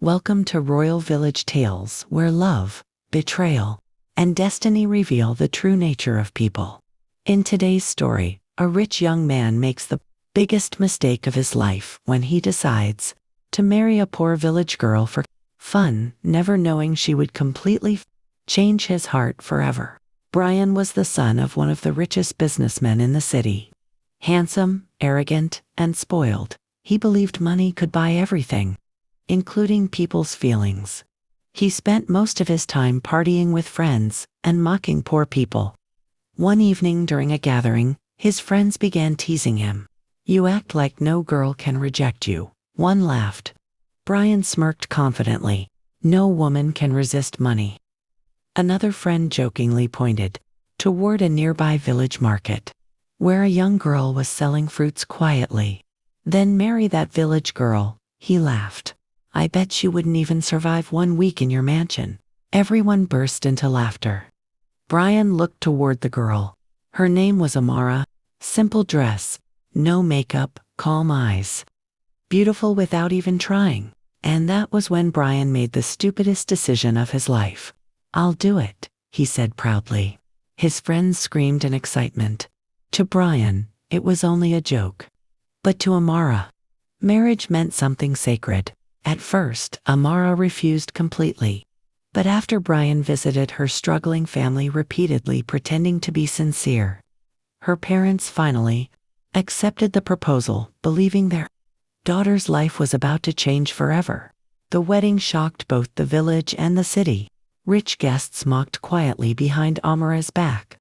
Welcome to Royal Village Tales, where love, betrayal, and destiny reveal the true nature of people. In today's story, a rich young man makes the biggest mistake of his life when he decides to marry a poor village girl for fun, never knowing she would completely change his heart forever. Brian was the son of one of the richest businessmen in the city. Handsome, arrogant, and spoiled, he believed money could buy everything, including people's feelings. He spent most of his time partying with friends and mocking poor people. One evening during a gathering, his friends began teasing him. "You act like no girl can reject you," one laughed. Brian smirked confidently. "No woman can resist money." Another friend jokingly pointed toward a nearby village market, where a young girl was selling fruits quietly. "Then marry that village girl," he laughed. "I bet she wouldn't even survive 1 week in your mansion." Everyone burst into laughter. Brian looked toward the girl. Her name was Amara. Simple dress, no makeup, calm eyes. Beautiful without even trying. And that was when Brian made the stupidest decision of his life. "I'll do it," he said proudly. His friends screamed in excitement. To Brian, it was only a joke. But to Amara, marriage meant something sacred. At first, Amara refused completely. But after Brian visited her struggling family repeatedly pretending to be sincere, her parents finally accepted the proposal, believing their daughter's life was about to change forever. The wedding shocked both the village and the city. Rich guests mocked quietly behind Amara's back.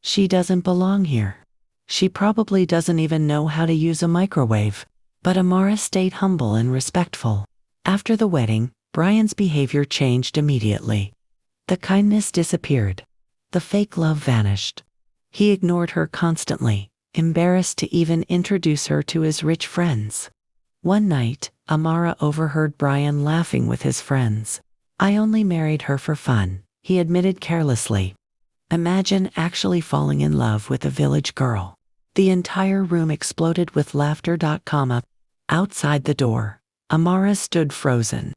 "She doesn't belong here. She probably doesn't even know how to use a microwave." But Amara stayed humble and respectful. After the wedding, Brian's behavior changed immediately. The kindness disappeared. The fake love vanished. He ignored her constantly, embarrassed to even introduce her to his rich friends. One night, Amara overheard Brian laughing with his friends. "I only married her for fun," he admitted carelessly. Imagine actually falling in love with a village girl. The entire room exploded with laughter. Outside the door, Amara stood frozen.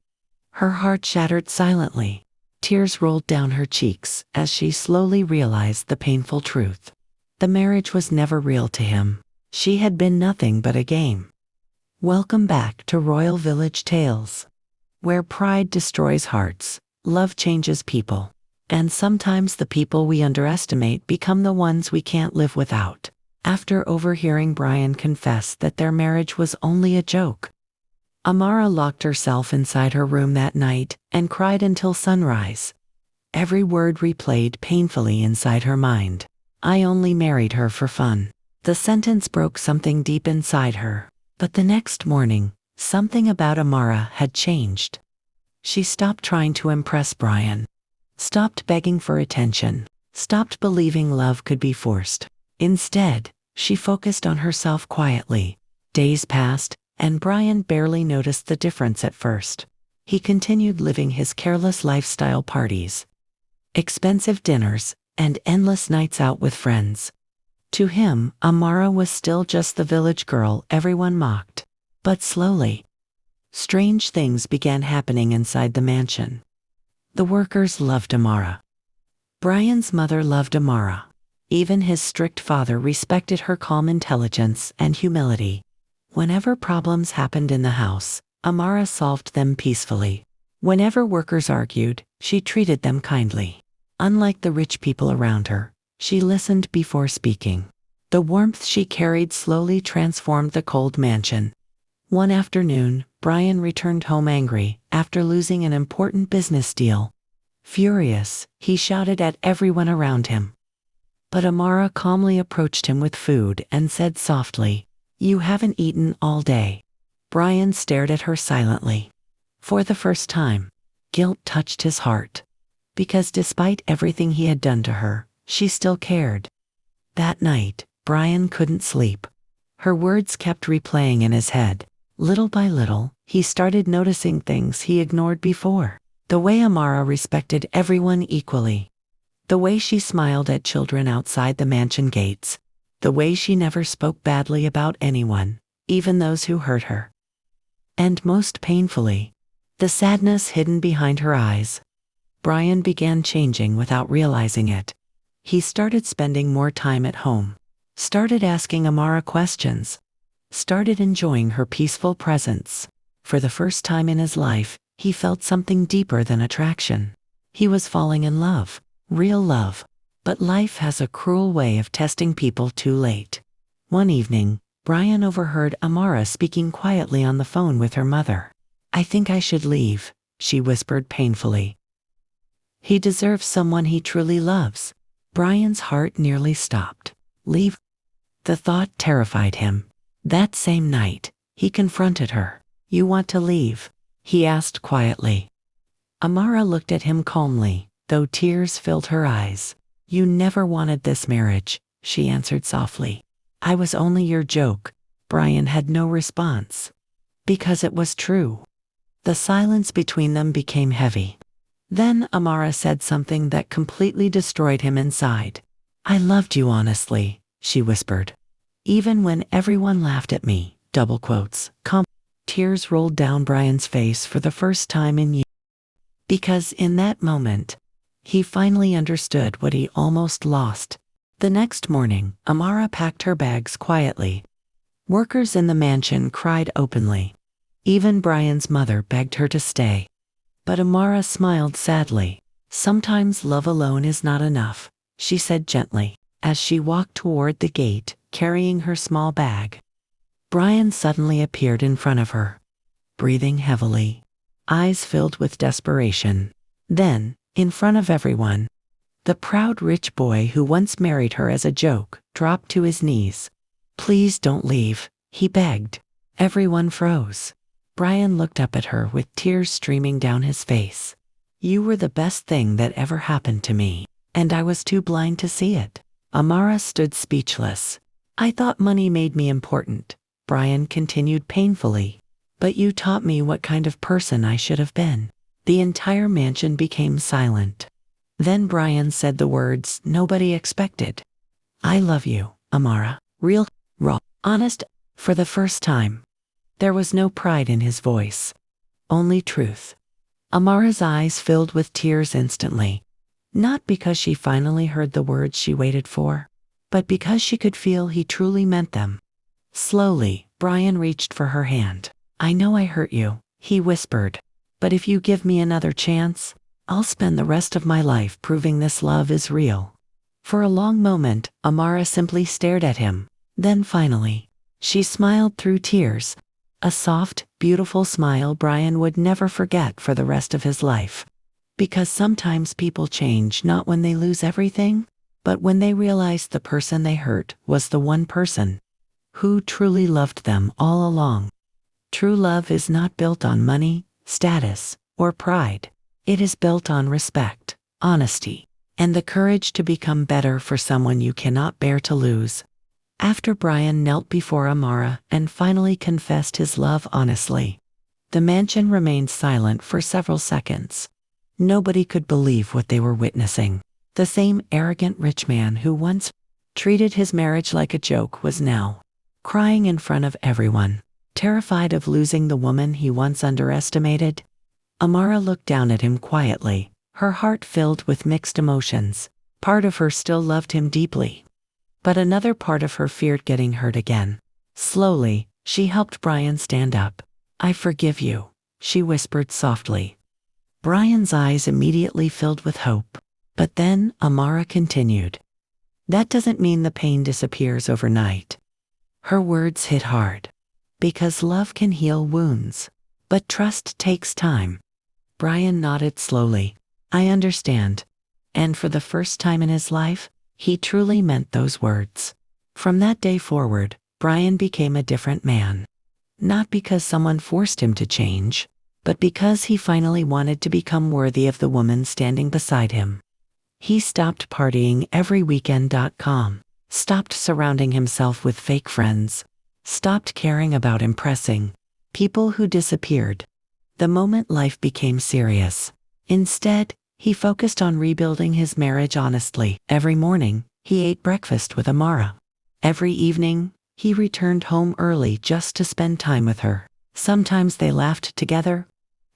Her heart shattered silently. Tears rolled down her cheeks as she slowly realized the painful truth. The marriage was never real to him. She had been nothing but a game. Welcome back to Royal Village Tales, where pride destroys hearts, love changes people, and sometimes the people we underestimate become the ones we can't live without. After overhearing Brian confess that their marriage was only a joke, Amara locked herself inside her room that night and cried until sunrise. Every word replayed painfully inside her mind. "I only married her for fun." The sentence broke something deep inside her. But the next morning, something about Amara had changed. She stopped trying to impress Brian, stopped begging for attention, stopped believing love could be forced. Instead, she focused on herself quietly. Days passed, and Brian barely noticed the difference at first. He continued living his careless lifestyle: parties, expensive dinners, and endless nights out with friends. To him, Amara was still just the village girl everyone mocked. But slowly, strange things began happening inside the mansion. The workers loved Amara. Brian's mother loved Amara. Even his strict father respected her calm intelligence and humility. Whenever problems happened in the house, Amara solved them peacefully. Whenever workers argued, she treated them kindly. Unlike the rich people around her, she listened before speaking. The warmth she carried slowly transformed the cold mansion. One afternoon, Brian returned home angry after losing an important business deal. Furious, he shouted at everyone around him. But Amara calmly approached him with food and said softly, "You haven't eaten all day." Brian stared at her silently. For the first time, guilt touched his heart. Because despite everything he had done to her, she still cared. That night, Brian couldn't sleep. Her words kept replaying in his head. Little by little, he started noticing things he ignored before. The way Amara respected everyone equally. The way she smiled at children outside the mansion gates. The way she never spoke badly about anyone, even those who hurt her. And most painfully, the sadness hidden behind her eyes. Brian began changing without realizing it. He started spending more time at home, started asking Amara questions, started enjoying her peaceful presence. For the first time in his life, he felt something deeper than attraction. He was falling in love, real love. But life has a cruel way of testing people too late. One evening, Brian overheard Amara speaking quietly on the phone with her mother. "I think I should leave," she whispered painfully. "He deserves someone he truly loves." Brian's heart nearly stopped. Leave? The thought terrified him. That same night, he confronted her. "You want to leave?" he asked quietly. Amara looked at him calmly, though tears filled her eyes. "You never wanted this marriage," she answered softly. "I was only your joke." Brian had no response. Because it was true. The silence between them became heavy. Then Amara said something that completely destroyed him inside. "I loved you honestly," she whispered. "Even when everyone laughed at me." Double quotes. Tears rolled down Brian's face for the first time in years. Because in that moment, he finally understood what he almost lost. The next morning, Amara packed her bags quietly. Workers in the mansion cried openly. Even Brian's mother begged her to stay. But Amara smiled sadly. "Sometimes love alone is not enough," she said gently, as she walked toward the gate, carrying her small bag. Brian suddenly appeared in front of her, breathing heavily, eyes filled with desperation. Then, in front of everyone, the proud rich boy who once married her as a joke dropped to his knees. "Please don't leave," he begged. Everyone froze. Brian looked up at her with tears streaming down his face. "You were the best thing that ever happened to me, and I was too blind to see it." Amara stood speechless. "I thought money made me important," Brian continued painfully. "But you taught me what kind of person I should have been." The entire mansion became silent. Then Brian said the words nobody expected. "I love you, Amara." Real, raw, honest. For the first time, there was no pride in his voice, only truth. Amara's eyes filled with tears instantly, not because she finally heard the words she waited for, but because she could feel he truly meant them. Slowly, Brian reached for her hand. "I know I hurt you," he whispered, "but if you give me another chance, I'll spend the rest of my life proving this love is real." For a long moment, Amara simply stared at him. Then finally, she smiled through tears. A soft, beautiful smile Brian would never forget for the rest of his life. Because sometimes people change not when they lose everything, but when they realize the person they hurt was the one person who truly loved them all along. True love is not built on money, status, or pride. It is built on respect, honesty, and the courage to become better for someone you cannot bear to lose. After Brian knelt before Amara and finally confessed his love honestly, the mansion remained silent for several seconds. Nobody could believe what they were witnessing. The same arrogant rich man who once treated his marriage like a joke was now crying in front of everyone, terrified of losing the woman he once underestimated. Amara looked down at him quietly, her heart filled with mixed emotions. Part of her still loved him deeply, but another part of her feared getting hurt again. Slowly, she helped Brian stand up. "I forgive you," she whispered softly. Brian's eyes immediately filled with hope. But then Amara continued. "That doesn't mean the pain disappears overnight." Her words hit hard. "Because love can heal wounds, but trust takes time." Brian nodded slowly. "I understand." And for the first time in his life, he truly meant those words. From that day forward, Brian became a different man. Not because someone forced him to change, but because he finally wanted to become worthy of the woman standing beside him. He stopped partying every weekend. Stopped surrounding himself with fake friends. Stopped caring about impressing people who disappeared the moment life became serious. Instead, he focused on rebuilding his marriage honestly. Every morning, he ate breakfast with Amara. Every evening, he returned home early just to spend time with her. Sometimes they laughed together,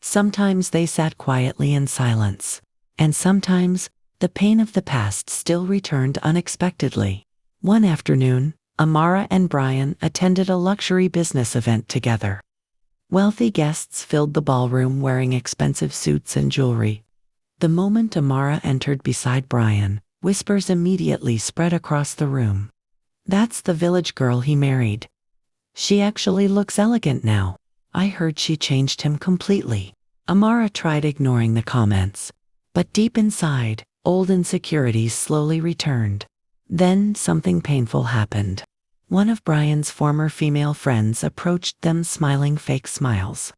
Sometimes they sat quietly in silence, and sometimes the pain of the past still returned unexpectedly. One afternoon, Amara and Brian attended a luxury business event together. Wealthy guests filled the ballroom wearing expensive suits and jewelry. The moment Amara entered beside Brian, whispers immediately spread across the room. "That's the village girl he married. She actually looks elegant now. I heard she changed him completely." Amara tried ignoring the comments, but deep inside, old insecurities slowly returned. Then something painful happened. One of Brian's former female friends approached them smiling fake smiles.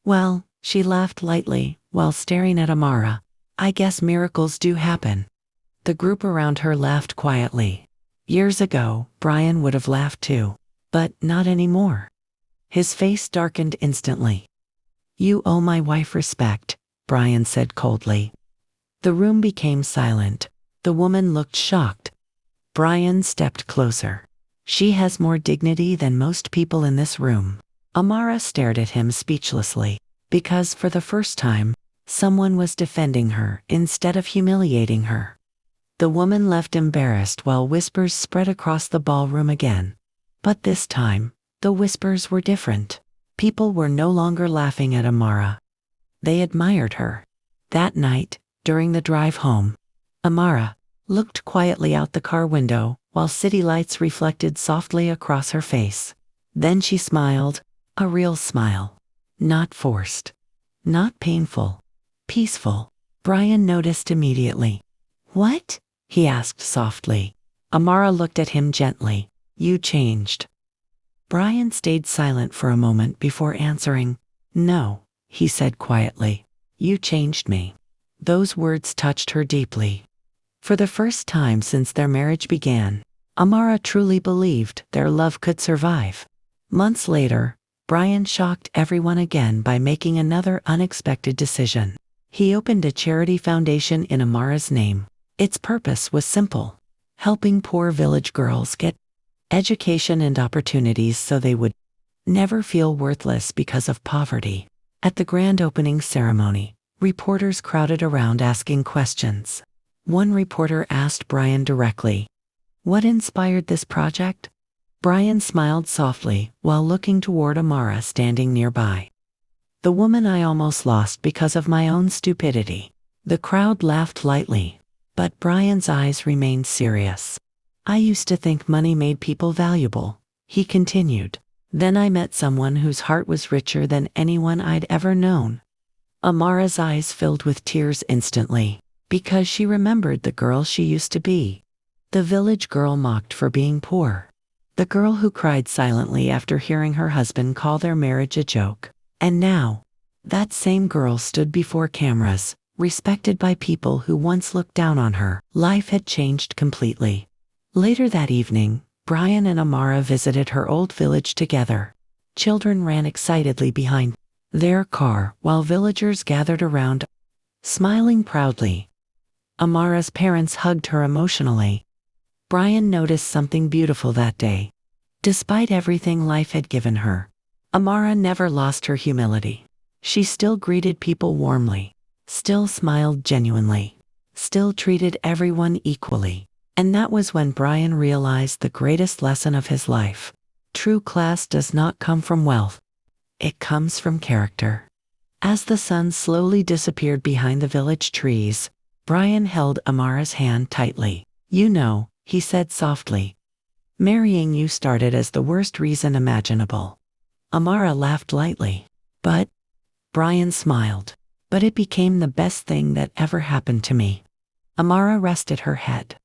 "Well," she laughed lightly while staring at Amara, "I guess miracles do happen." The group around her laughed quietly. Years ago, Brian would have laughed too, but not anymore. His face darkened instantly. "You owe my wife respect," Brian said coldly. The room became silent. The woman looked shocked. Brian stepped closer. "She has more dignity than most people in this room." Amara stared at him speechlessly, because for the first time, someone was defending her instead of humiliating her. The woman left embarrassed while whispers spread across the ballroom again. But this time, the whispers were different. People were no longer laughing at Amara. They admired her. That night, during the drive home, Amara looked quietly out the car window while city lights reflected softly across her face. Then she smiled, a real smile. Not forced. Not painful. Peaceful. Brian noticed immediately. "What?" he asked softly. Amara looked at him gently. "You changed." Brian stayed silent for a moment before answering. "No," he said quietly. "You changed me." Those words touched her deeply. For the first time since their marriage began, Amara truly believed their love could survive. Months later, Brian shocked everyone again by making another unexpected decision. He opened a charity foundation in Amara's name. Its purpose was simple: helping poor village girls get education and opportunities so they would never feel worthless because of poverty. At the grand opening ceremony, reporters crowded around asking questions. One reporter asked Brian directly, "What inspired this project?" Brian smiled softly while looking toward Amara standing nearby. "The woman I almost lost because of my own stupidity." The crowd laughed lightly, but Brian's eyes remained serious. "I used to think money made people valuable," he continued. "Then I met someone whose heart was richer than anyone I'd ever known." Amara's eyes filled with tears instantly, because she remembered the girl she used to be. The village girl mocked for being poor. The girl who cried silently after hearing her husband call their marriage a joke. And now, that same girl stood before cameras, respected by people who once looked down on her. Life had changed completely. Later that evening, Brian and Amara visited her old village together. Children ran excitedly behind their car while villagers gathered around, smiling proudly. Amara's parents hugged her emotionally. Brian noticed something beautiful that day. Despite everything life had given her, Amara never lost her humility. She still greeted people warmly, still smiled genuinely, still treated everyone equally. And that was when Brian realized the greatest lesson of his life. True class does not come from wealth. It comes from character. As the sun slowly disappeared behind the village trees, Brian held Amara's hand tightly. "You know," he said softly, "marrying you started as the worst reason imaginable." Amara laughed lightly. "But," Brian smiled, "but it became the best thing that ever happened to me." Amara rested her head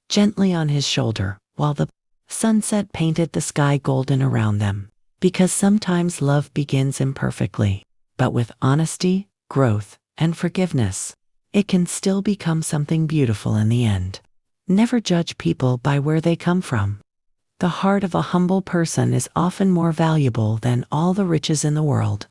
gently on his shoulder while the sunset painted the sky golden around them. Because sometimes love begins imperfectly, but with honesty, growth, and forgiveness, it can still become something beautiful in the end. Never judge people by where they come from. The heart of a humble person is often more valuable than all the riches in the world.